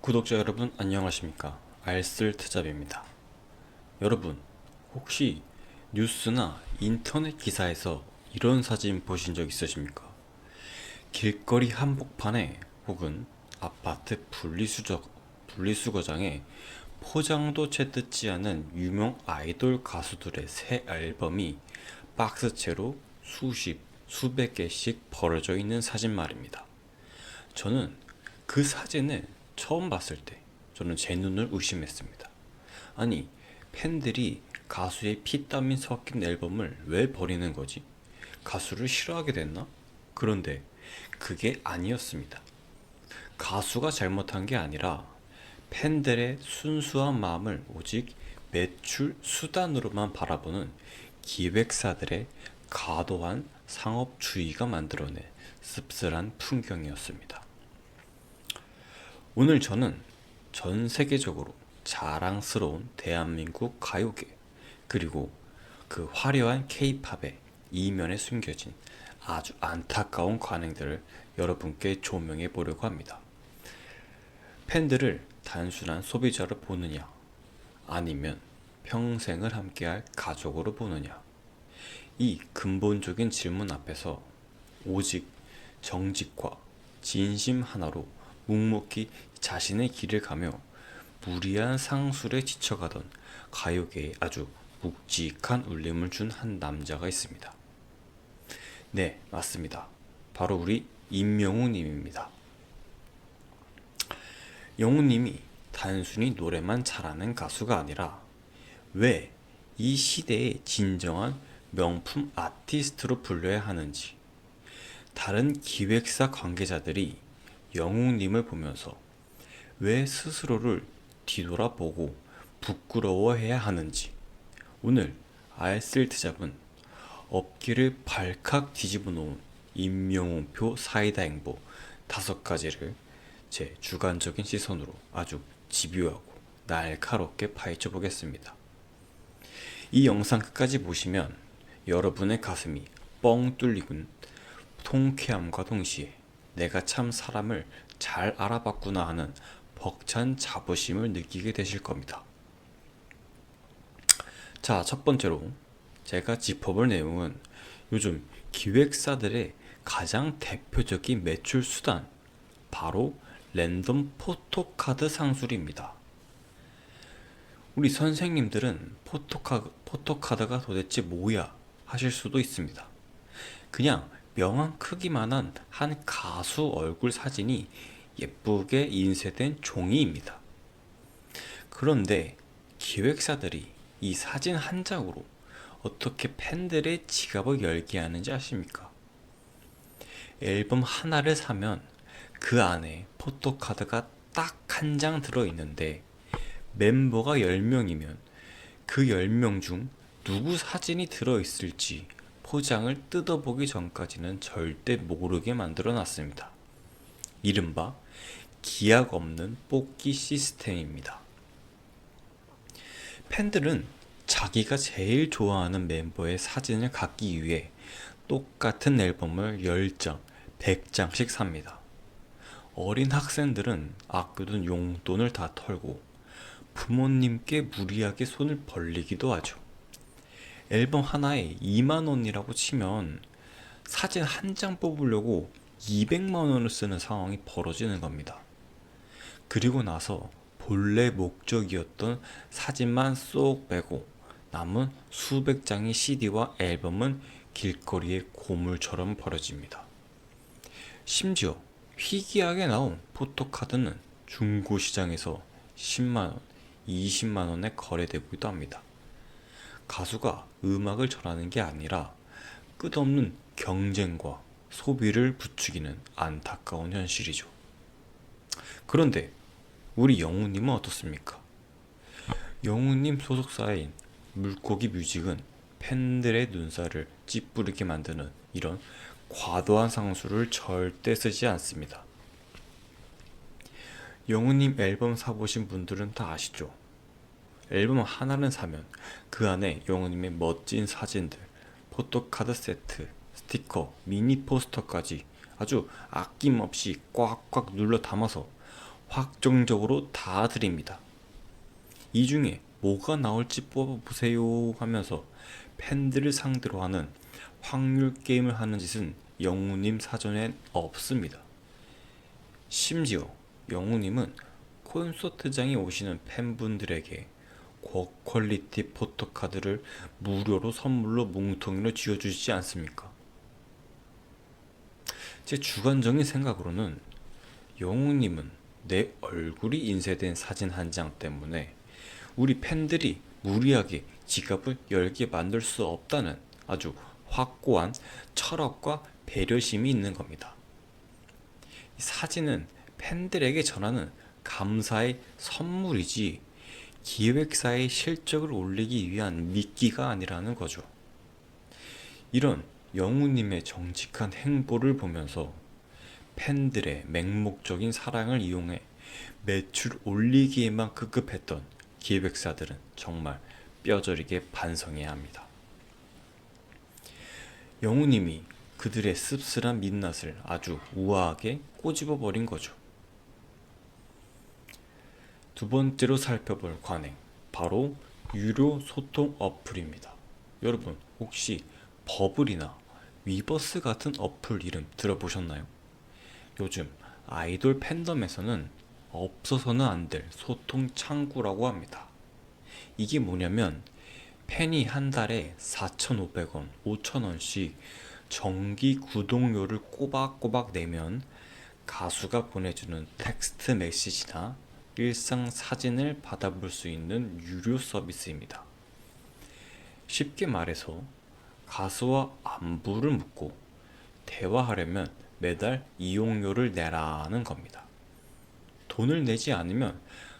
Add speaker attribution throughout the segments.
Speaker 1: 구독자 여러분 안녕하십니까. 알쓸트잡입니다. 여러분 혹시 뉴스나 인터넷 기사에서 이런 사진 보신 적 있으십니까? 길거리 한복판에 혹은 아파트 분리수거장에 포장도 채 뜯지 않은 유명 아이돌 가수들의 새 앨범이 박스채로 수십, 수백 개씩 버려져 있는 사진 말입니다. 저는 그 사진을 처음 봤을 때 저는 제 눈을 의심했습니다. 아니, 팬들이 가수의 피땀이 섞인 앨범을 왜 버리는 거지? 가수를 싫어하게 됐나? 그런데 그게 아니었습니다. 가수가 잘못한 게 아니라 팬들의 순수한 마음을 오직 매출 수단으로만 바라보는 기획사들의 과도한 상업주의가 만들어낸 씁쓸한 풍경이었습니다. 오늘 저는 전 세계적으로 자랑스러운 대한민국 가요계, 그리고 그 화려한 케이팝의 이면에 숨겨진 아주 안타까운 관행들을 여러분께 조명해 보려고 합니다. 팬들을 단순한 소비자로 보느냐, 아니면 평생을 함께할 가족으로 보느냐, 이 근본적인 질문 앞에서 오직 정직과 진심 하나로 묵묵히 자신의 길을 가며 무리한 상술에 지쳐가던 가요계에 아주 묵직한 울림을 준 한 남자가 있습니다. 네, 맞습니다. 바로 우리 임영웅 님입니다. 영웅 님이 단순히 노래만 잘하는 가수가 아니라 왜 이 시대의 진정한 명품 아티스트로 불려야 하는지, 다른 기획사 관계자들이 영웅님을 보면서 왜 스스로를 뒤돌아보고 부끄러워해야 하는지, 오늘 알쓸트잡은 업계를 발칵 뒤집어 놓은 임영웅표 사이다 행보 5가지를 제 주관적인 시선으로 아주 집요하고 날카롭게 파헤쳐 보겠습니다. 이 영상 끝까지 보시면 여러분의 가슴이 뻥 뚫리군 통쾌함과 동시에 내가 참 사람을 잘 알아봤구나 하는 벅찬 자부심을 느끼게 되실 겁니다. 자, 첫 번째로 제가 짚어볼 내용은 요즘 기획사들의 가장 대표적인 매출 수단, 바로 랜덤 포토카드 상술입니다. 우리 선생님들은 포토카드가 도대체 뭐야 하실 수도 있습니다. 그냥 명함 크기만한 한 가수 얼굴 사진이 예쁘게 인쇄된 종이입니다. 그런데 기획사들이 이 사진 한 장으로 어떻게 팬들의 지갑을 열게 하는지 아십니까? 앨범 하나를 사면 그 안에 포토카드가 딱 한 장 들어있는데 멤버가 10명이면 그 10명 중 누구 사진이 들어있을지 포장을 뜯어보기 전까지는 절대 모르게 만들어 놨습니다. 이른바 기약 없는 뽑기 시스템입니다. 팬들은 자기가 제일 좋아하는 멤버의 사진을 갖기 위해 똑같은 앨범을 10장, 100장씩 삽니다. 어린 학생들은 아껴둔 용돈을 다 털고 부모님께 무리하게 손을 벌리기도 하죠. 앨범 하나에 2만원이라고 치면 사진 한 장 뽑으려고 200만원을 쓰는 상황이 벌어지는 겁니다. 그리고 나서 본래 목적이었던 사진만 쏙 빼고 남은 수백 장의 CD와 앨범은 길거리에 고물처럼 버려집니다. 심지어 희귀하게 나온 포토카드는 중고시장에서 10만원, 20만원에 거래되기도 합니다. 가수가 음악을 전하는 게 아니라 끝없는 경쟁과 소비를 부추기는 안타까운 현실이죠. 그런데 우리 영웅님은 어떻습니까? 영웅님 소속사인 물고기 뮤직은 팬들의 눈살을 찌푸리게 만드는 이런 과도한 상술을 절대 쓰지 않습니다. 영웅님 앨범 사보신 분들은 다 아시죠? 앨범 하나는 사면 그 안에 영웅님의 멋진 사진들, 포토카드 세트, 스티커, 미니 포스터까지 아주 아낌없이 꽉꽉 눌러 담아서 확정적으로 다 드립니다. 이 중에 뭐가 나올지 뽑아보세요 하면서 팬들을 상대로 하는 확률 게임을 하는 짓은 영우님 사전엔 없습니다. 심지어 영우님은 콘서트장에 오시는 팬분들에게 고퀄리티 포토카드를 무료로 선물로 뭉텅이로 쥐어주시지 않습니까? 제 주관적인 생각으로는 영우님은 내 얼굴이 인쇄된 사진 한 장 때문에 우리 팬들이 무리하게 지갑을 열게 만들 수 없다는 아주 확고한 철학과 배려심이 있는 겁니다. 사진은 팬들에게 전하는 감사의 선물이지 기획사의 실적을 올리기 위한 미끼가 아니라는 거죠. 이런 영우님의 정직한 행보를 보면서 팬들의 맹목적인 사랑을 이용해 매출 올리기에만 급급했던 기획사들은 정말 뼈저리게 반성해야 합니다. 영우님이 그들의 씁쓸한 민낯을 아주 우아하게 꼬집어 버린 거죠. 두 번째로 살펴볼 관행, 바로 유료 소통 어플입니다. 여러분 혹시 버블이나 위버스 같은 어플 이름 들어보셨나요? 요즘 아이돌 팬덤에서는 없어서는 안 될 소통 창구라고 합니다. 이게 뭐냐면 팬이 한 달에 4,500원, 5,000원씩 정기 구독료를 꼬박꼬박 내면 가수가 보내주는 텍스트 메시지나 일상 사진을 받아볼 수 있는 유료 서비스입니다. 쉽게 말해서 가수와 안부를 묻고 대화하려면 매달 이용료를 내라는 겁니다. 돈을 내지 않으면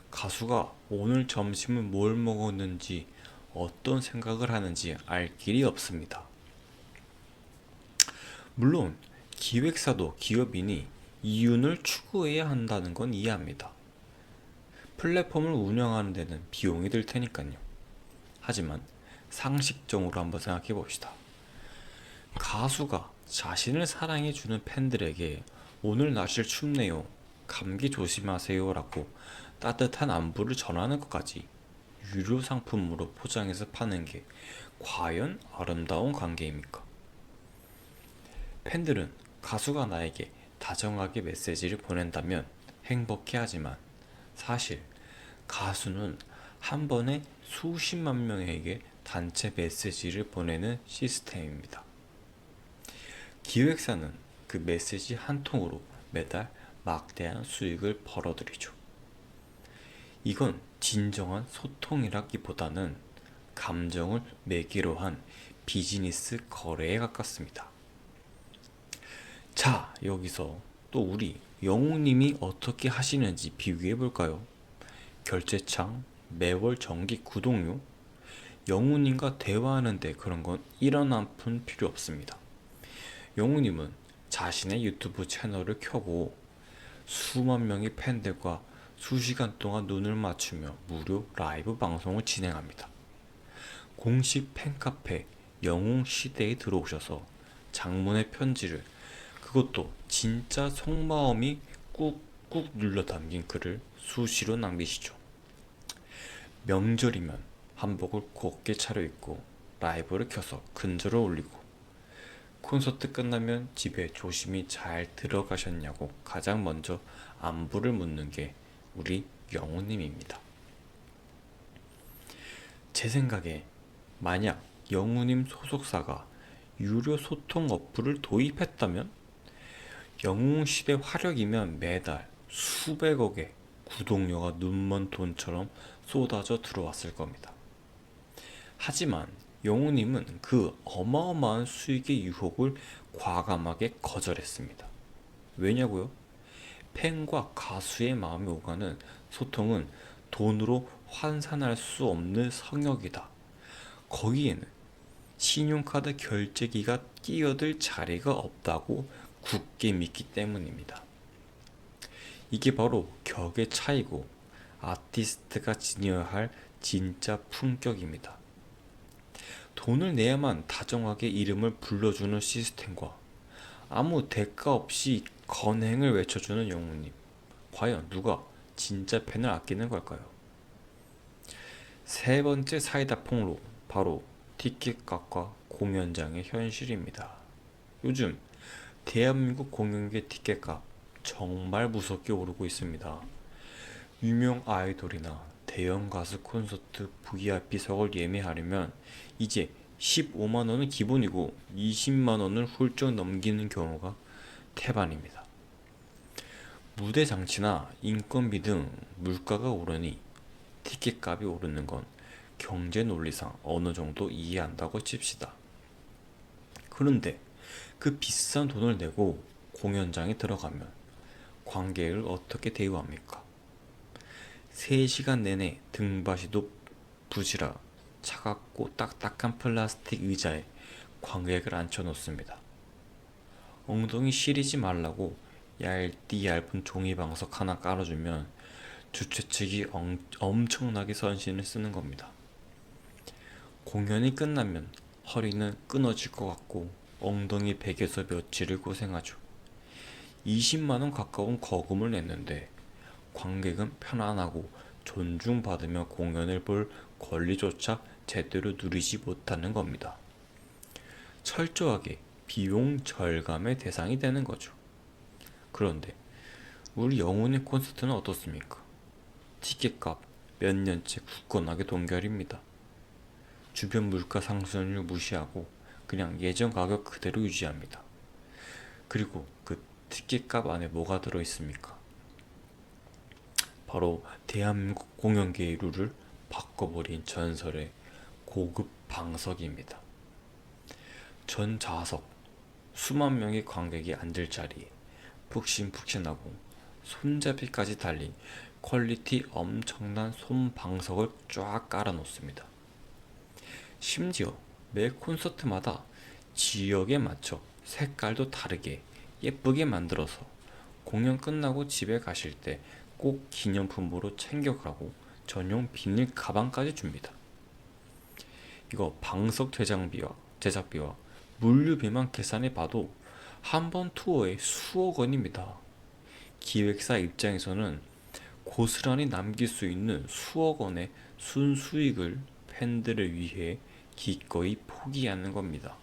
Speaker 1: 가수가 오늘 점심은 뭘 먹었는지 어떤 생각을 하는지 알 길이 없습니다. 물론 기획사도 기업이니 이윤을 추구해야 한다는 건 이해합니다. 플랫폼을 운영하는 데는 비용이 들 테니까요. 하지만 상식적으로 한번 생각해 봅시다. 가수가 자신을 사랑해주는 팬들에게 오늘 날씨 춥네요, 감기 조심하세요 라고 따뜻한 안부를 전하는 것까지 유료 상품으로 포장해서 파는 게 과연 아름다운 관계입니까? 팬들은 가수가 나에게 다정하게 메시지를 보낸다면 행복해하지만 사실 가수는 한 번에 수십만 명에게 단체 메시지를 보내는 시스템입니다. 기획사는 그 메시지 한 통으로 매달 막대한 수익을 벌어들이죠. 이건 진정한 소통이라기보다는 감정을 매개로 한 비즈니스 거래에 가깝습니다. 자, 여기서 또 우리 영웅님이 어떻게 하시는지 비교해 볼까요? 결제창, 매월 정기 구독료, 영웅님과 대화하는데 그런 건 1원 한 푼 필요 없습니다. 영웅님은 자신의 유튜브 채널을 켜고 수만 명의 팬들과 수시간 동안 눈을 맞추며 무료 라이브 방송을 진행합니다. 공식 팬카페 영웅시대에 들어오셔서 장문의 편지를, 그것도 진짜 속마음이 꾹꾹 눌러 담긴 글을 수시로 남기시죠. 명절이면 한복을 곱게 차려입고 라이브를 켜서 근절을 올리고, 콘서트 끝나면 집에 조심히 잘 들어가셨냐고 가장 먼저 안부를 묻는 게 우리 영우님입니다. 제 생각에 만약 영우님 소속사가 유료 소통 어플을 도입했다면 영웅시대 화력이면 매달 수백억의 구독료가 눈먼 돈처럼 쏟아져 들어왔을 겁니다. 하지만 영우님은 그 어마어마한 수익의 유혹을 과감하게 거절했습니다. 왜냐고요? 팬과 가수의 마음이 오가는 소통은 돈으로 환산할 수 없는 성역이다. 거기에는 신용카드 결제기가 끼어들 자리가 없다고 굳게 믿기 때문입니다. 이게 바로 격의 차이고 아티스트가 지녀야 할 진짜 품격입니다. 돈을 내야만 다정하게 이름을 불러주는 시스템과 아무 대가 없이 건행을 외쳐주는 영웅님, 과연 누가 진짜 팬을 아끼는 걸까요? 세 번째 사이다 폭로, 바로 티켓값과 공연장의 현실입니다. 요즘 대한민국 공연계 티켓값 정말 무섭게 오르고 있습니다. 유명 아이돌이나 대형 가수 콘서트 VIP석을 예매하려면 이제 15만원은 기본이고 20만원을 훌쩍 넘기는 경우가 태반입니다. 무대 장치나 인건비 등 물가가 오르니 티켓값이 오르는 건 경제 논리상 어느 정도 이해한다고 칩시다. 그런데 그 비싼 돈을 내고 공연장에 들어가면 관객을 어떻게 대우합니까? 3시간 내내 등받이도 부지라 차갑고 딱딱한 플라스틱 의자에 관객을 앉혀놓습니다. 엉덩이 시리지 말라고 얇디 얇은 종이방석 하나 깔아주면 주최 측이 엄청나게 선신을 쓰는 겁니다. 공연이 끝나면 허리는 끊어질 것 같고 엉덩이 베개서 며칠을 고생하죠. 20만원 가까운 거금을 냈는데 관객은 편안하고 존중받으며 공연을 볼 권리조차 제대로 누리지 못하는 겁니다. 철저하게 비용 절감의 대상이 되는 거죠. 그런데 우리 영훈의 콘서트는 어떻습니까? 티켓값 몇 년째 굳건하게 동결입니다. 주변 물가 상승률 무시하고 그냥 예전 가격 그대로 유지합니다. 그리고 그 티켓값 안에 뭐가 들어있습니까? 바로 대한민국 공연계의 룰을 바꿔버린 전설의 고급 방석입니다. 전 좌석, 수만 명의 관객이 앉을 자리에 푹신푹신하고 손잡이까지 달린 퀄리티 엄청난 손방석을 쫙 깔아놓습니다. 심지어 매 콘서트마다 지역에 맞춰 색깔도 다르게 예쁘게 만들어서 공연 끝나고 집에 가실 때 꼭 기념품으로 챙겨가고 전용 비닐 가방까지 줍니다. 이거 방석 제작비와 물류비만 계산해봐도 한 번 투어에 수억 원입니다. 기획사 입장에서는 고스란히 남길 수 있는 수억 원의 순수익을 팬들을 위해 기꺼이 포기하는 겁니다.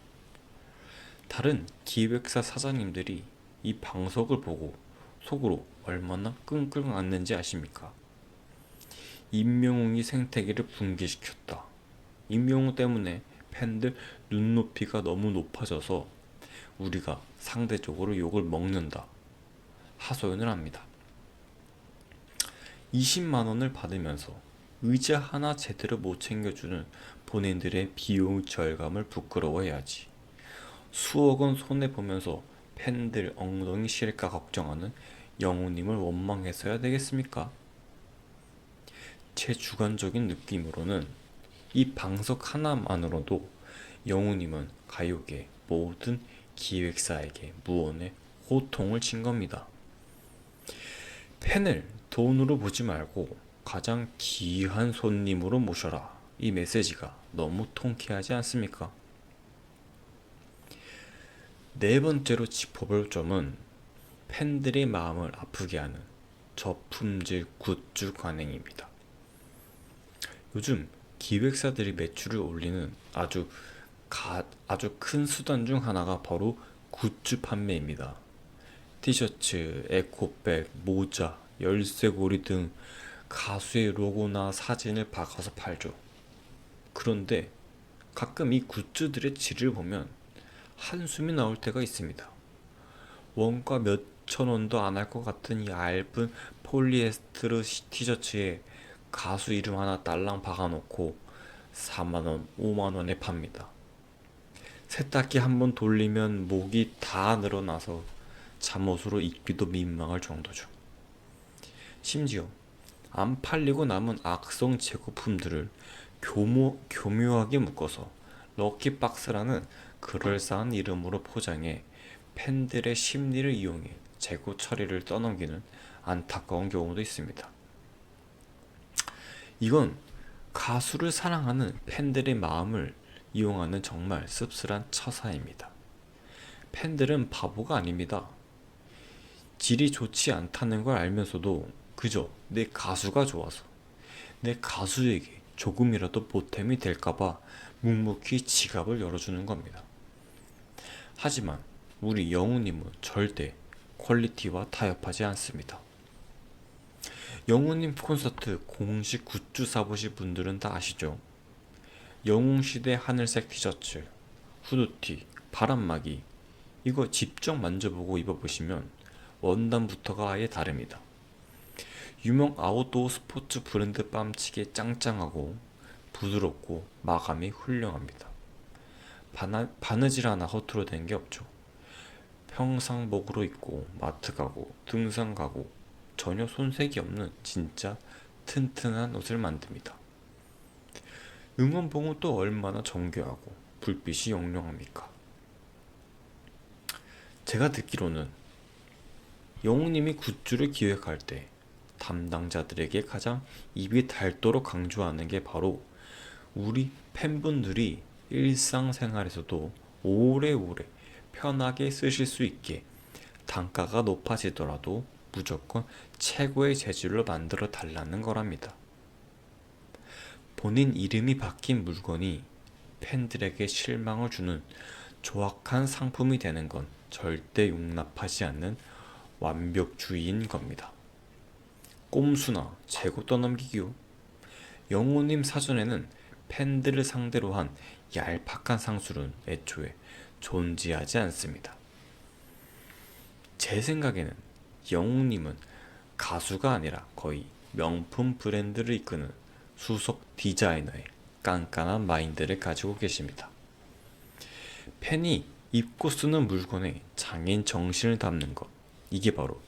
Speaker 1: 다른 기획사 사장님들이 이 방석을 보고 속으로 얼마나 끙끙 앓는지 아십니까? 임영웅이 생태계를 붕괴시켰다. 임영웅 때문에 팬들 눈높이가 너무 높아져서 우리가 상대적으로 욕을 먹는다. 하소연을 합니다. 20만원을 받으면서 의자 하나 제대로 못 챙겨주는 본인들의 비용 절감을 부끄러워해야지. 수억 원 손해보면서 팬들 엉덩이 실까 걱정하는 영웅님을 원망해서야 되겠습니까? 제 주관적인 느낌으로는 이 방석 하나만으로도 영웅님은 가요계 모든 기획사에게 무언의 호통을 친 겁니다. 팬을 돈으로 보지 말고 가장 귀한 손님으로 모셔라. 이 메시지가 너무 통쾌하지 않습니까? 네 번째로 짚어볼 점은 팬들의 마음을 아프게 하는 저품질 굿즈 관행입니다. 요즘 기획사들이 매출을 올리는 아주 큰 수단 중 하나가 바로 굿즈 판매입니다. 티셔츠, 에코백, 모자, 열쇠고리 등 가수의 로고나 사진을 박아서 팔죠. 그런데 가끔 이 굿즈들의 질을 보면 한숨이 나올 때가 있습니다. 원가 몇천 원도 안 할 것 같은 이 얇은 폴리에스테르 티셔츠에 가수 이름 하나 딸랑 박아놓고 4만원, 5만원에 팝니다. 세탁기 한번 돌리면 목이 다 늘어나서 잠옷으로 입기도 민망할 정도죠. 심지어 안 팔리고 남은 악성 재고품들을 교묘하게 묶어서 럭키박스라는 그럴싸한 이름으로 포장해 팬들의 심리를 이용해 재고 처리를 떠넘기는 안타까운 경우도 있습니다. 이건 가수를 사랑하는 팬들의 마음을 이용하는 정말 씁쓸한 처사입니다. 팬들은 바보가 아닙니다. 질이 좋지 않다는 걸 알면서도 그저 내 가수가 좋아서 내 가수에게 조금이라도 보탬이 될까봐 묵묵히 지갑을 열어주는 겁니다. 하지만 우리 영우님은 절대 퀄리티와 타협하지 않습니다. 영우님 콘서트 공식 굿즈 사보실 분들은 다 아시죠? 영웅시대 하늘색 티셔츠, 후드티, 바람막이 이거 직접 만져보고 입어보시면 원단부터가 아예 다릅니다. 유명 아웃도어 스포츠 브랜드 뺨치게 짱짱하고 부드럽고 마감이 훌륭합니다. 바느질 하나 허투루 된 게 없죠. 평상복으로 입고 마트 가고 등산 가고 전혀 손색이 없는 진짜 튼튼한 옷을 만듭니다. 응원봉은 또 얼마나 정교하고 불빛이 영롱합니까? 제가 듣기로는 영웅님이 굿즈를 기획할 때 담당자들에게 가장 입이 닳도록 강조하는 게 바로 우리 팬분들이 일상생활에서도 오래오래 편하게 쓰실 수 있게 단가가 높아지더라도 무조건 최고의 재질로 만들어 달라는 거랍니다. 본인 이름이 박힌 물건이 팬들에게 실망을 주는 조악한 상품이 되는 건 절대 용납하지 않는 완벽주의인 겁니다. 꼼수나 재고 떠넘기기요. 영호님 사전에는 팬들을 상대로 한 얄팍한 상술은 애초에 존재하지 않습니다. 제 생각에는 영웅님은 가수가 아니라 거의 명품 브랜드를 이끄는 수석 디자이너의 깐깐한 마인드를 가지고 계십니다. 팬이 입고 쓰는 물건에 장인 정신을 담는 것, 이게 바로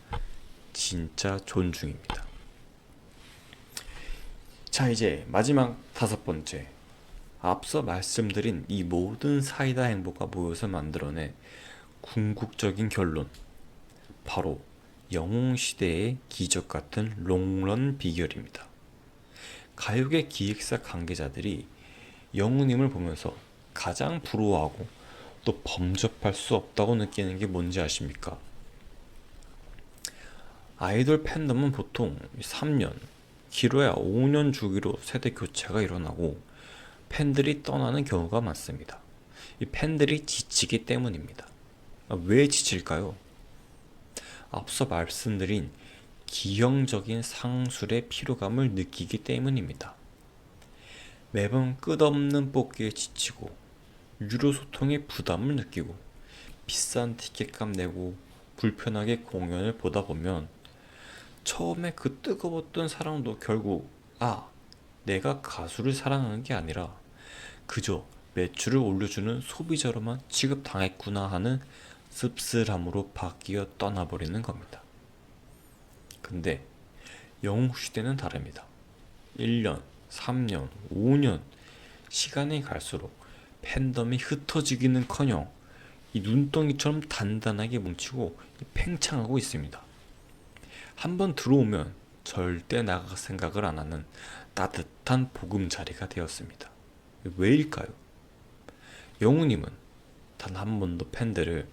Speaker 1: 진짜 존중입니다. 자, 이제 마지막 5번째. 앞서 말씀드린 이 모든 사이다 행보가 모여서 만들어낸 궁극적인 결론, 바로 영웅시대의 기적 같은 롱런 비결입니다. 가요계 기획사 관계자들이 영웅님을 보면서 가장 부러워하고 또 범접할 수 없다고 느끼는 게 뭔지 아십니까? 아이돌 팬덤은 보통 3년, 길어야 5년 주기로 세대 교체가 일어나고 팬들이 떠나는 경우가 많습니다. 이 팬들이 지치기 때문입니다. 왜 지칠까요? 앞서 말씀드린 기형적인 상술의 피로감을 느끼기 때문입니다. 매번 끝없는 뽑기에 지치고 유료 소통에 부담을 느끼고 비싼 티켓값 내고 불편하게 공연을 보다 보면 처음에 그 뜨거웠던 사랑도 결국 내가 가수를 사랑하는 게 아니라 그저 매출을 올려주는 소비자로만 취급당했구나 하는 씁쓸함으로 바뀌어 떠나버리는 겁니다. 근데 영웅시대는 다릅니다. 1년, 3년, 5년 시간이 갈수록 팬덤이 흩어지기는커녕 이 눈덩이처럼 단단하게 뭉치고 팽창하고 있습니다. 한번 들어오면 절대 나갈 생각을 안 하는 따뜻한 보금자리가 되었습니다. 왜일까요? 영우님은 단 한 번도 팬들을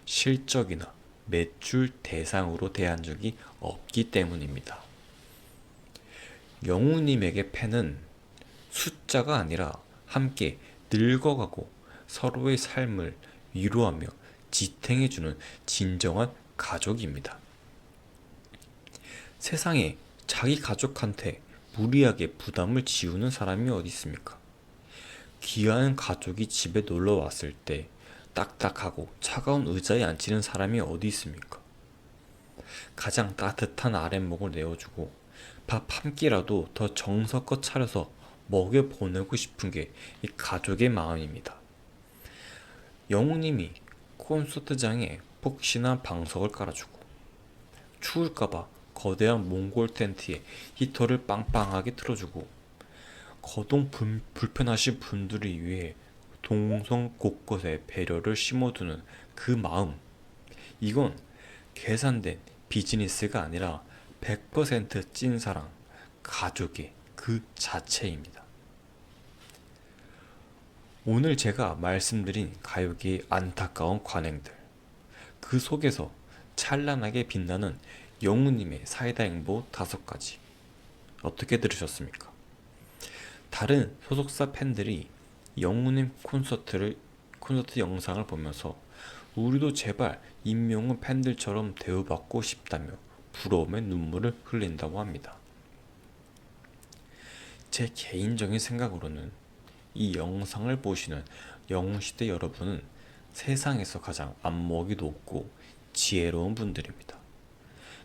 Speaker 1: 실적이나 매출 대상으로 대한 적이 없기 때문입니다. 영우님에게 팬은 숫자가 아니라 함께 늙어가고 서로의 삶을 위로하며 지탱해주는 진정한 가족입니다. 세상에 자기 가족한테 무리하게 부담을 지우는 사람이 어디 있습니까? 귀한 가족이 집에 놀러 왔을 때 딱딱하고 차가운 의자에 앉히는 사람이 어디 있습니까? 가장 따뜻한 아랫목을 내어주고 밥 한 끼라도 더 정성껏 차려서 먹여 보내고 싶은 게 이 가족의 마음입니다. 영웅님이 콘서트장에 폭신한 방석을 깔아주고 추울까봐 거대한 몽골 텐트에 히터를 빵빵하게 틀어주고 거동 불편하신 분들을 위해 동성 곳곳에 배려를 심어두는 그 마음, 이건 계산된 비즈니스가 아니라 100% 찐사랑, 가족의 그 자체입니다. 오늘 제가 말씀드린 가요계의 안타까운 관행들, 그 속에서 찬란하게 빛나는 영우님의 사이다 행보 5가지. 어떻게 들으셨습니까? 다른 소속사 팬들이 영우님 콘서트 영상을 보면서 우리도 제발 임영웅 팬들처럼 대우받고 싶다며 부러움의 눈물을 흘린다고 합니다. 제 개인적인 생각으로는 이 영상을 보시는 영웅시대 여러분은 세상에서 가장 안목이 높고 지혜로운 분들입니다.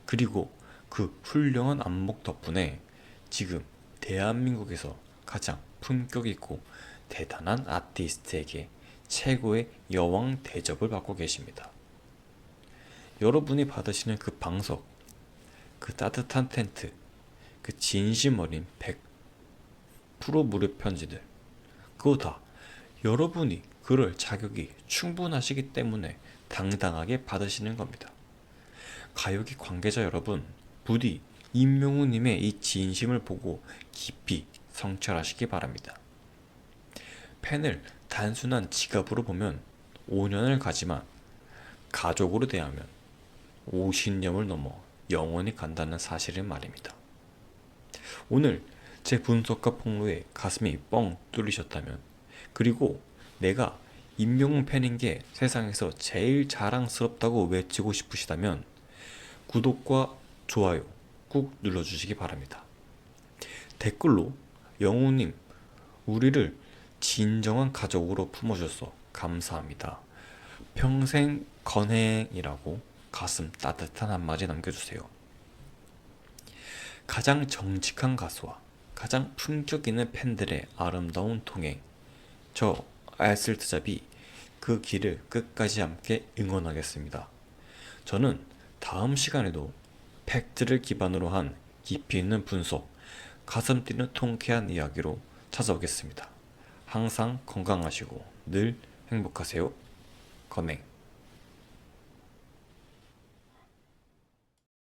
Speaker 1: 그리고 그 훌륭한 안목 덕분에 지금 대한민국에서 가장 품격 있고 대단한 아티스트에게 최고의 여왕 대접을 받고 계십니다. 여러분이 받으시는 그 방석, 그 따뜻한 텐트, 그 진심 어린 100% 무료 편지들, 그거 다 여러분이 그럴 자격이 충분하시기 때문에 당당하게 받으시는 겁니다. 가요계 관계자 여러분, 부디 임명우님의 이 진심을 보고 깊이 성찰하시기 바랍니다. 팬을 단순한 지갑으로 보면 5년을 가지만 가족으로 대하면 50년을 넘어 영원히 간다는 사실을 말입니다. 오늘 제 분석과 폭로에 가슴이 뻥 뚫리셨다면, 그리고 내가 임영웅 팬인 게 세상에서 제일 자랑스럽다고 외치고 싶으시다면 구독과 좋아요 꾹 눌러주시기 바랍니다. 댓글로 영웅님, 우리를 진정한 가족으로 품어줘서 감사합니다. 평생 건행이라고 가슴 따뜻한 한마디 남겨주세요. 가장 정직한 가수와 가장 품격 있는 팬들의 아름다운 동행, 저 알쓸트잡이 그 길을 끝까지 함께 응원하겠습니다. 저는 다음 시간에도 팩트를 기반으로 한 깊이 있는 분석, 가슴 뛰는 통쾌한 이야기로 찾아오겠습니다. 항상 건강하시고 늘 행복하세요. 건행.